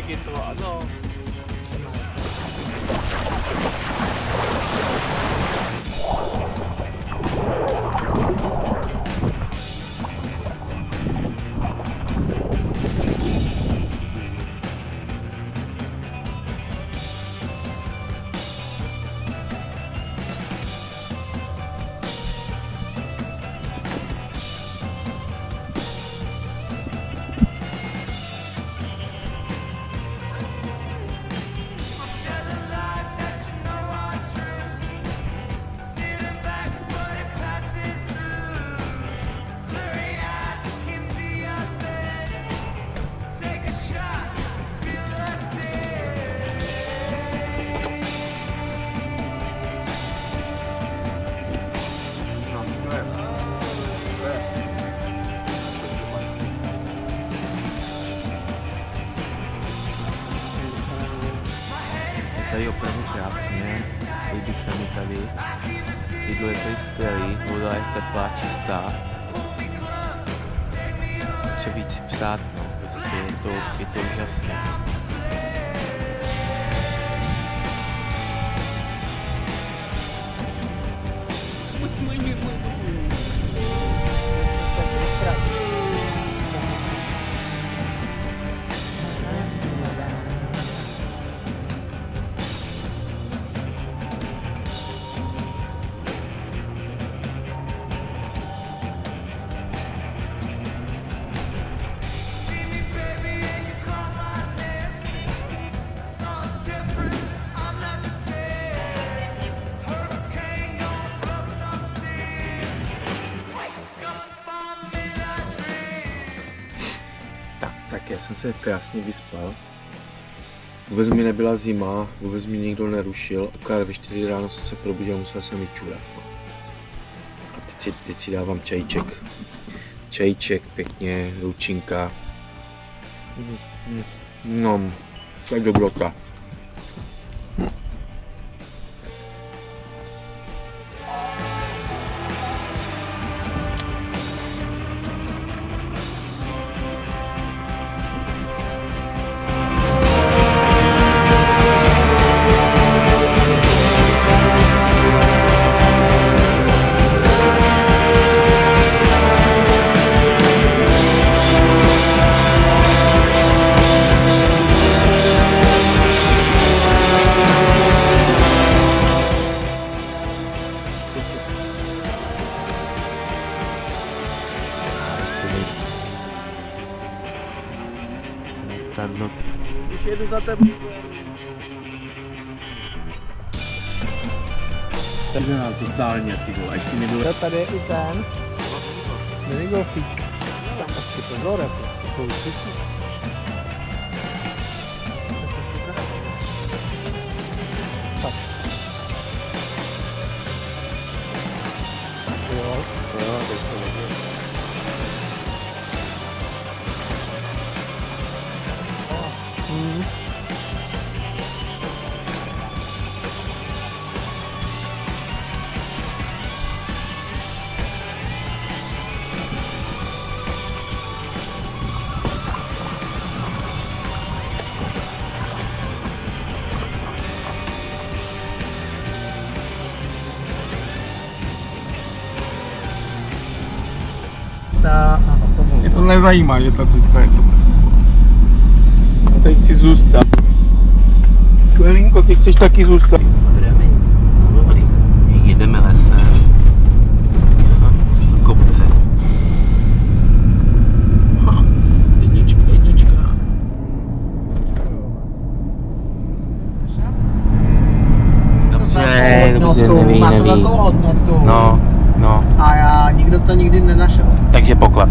gitu, ano. Tady opravdu krásně, líbí se mi tady, jídlo je tady skvělý, voda je teplá, čistá. Co víc si psát, no, prostě je to úžasné. Tak já jsem se krásně vyspal. Vůbec mi nebyla zima, vůbec mi nikdo nerušil, akorát ve 4 ráno jsem se probudil a musel jsem vyčurat. A teď si dávám čajíček. Čajíček, pěkně, ručinka. No, tak dobrota. No. Když jedu za tebou. Regionál totálně, ty vole, ještě nebylo. Tady je i ten. Minigolfík. Tam asi pozor, to jsou všichni. Tak. Jo, teď to nebude. Mě to nezajímá, že ta cesta je dobrá. A teď chci zůstat. Kvelínko, ty chceš taky zůstat. Jedeme lesem. Do kopce. Jednička. Dobře, neví. Má to velkou hodnotu. No. A já nikdo to nikdy nenašel. Takže poklad.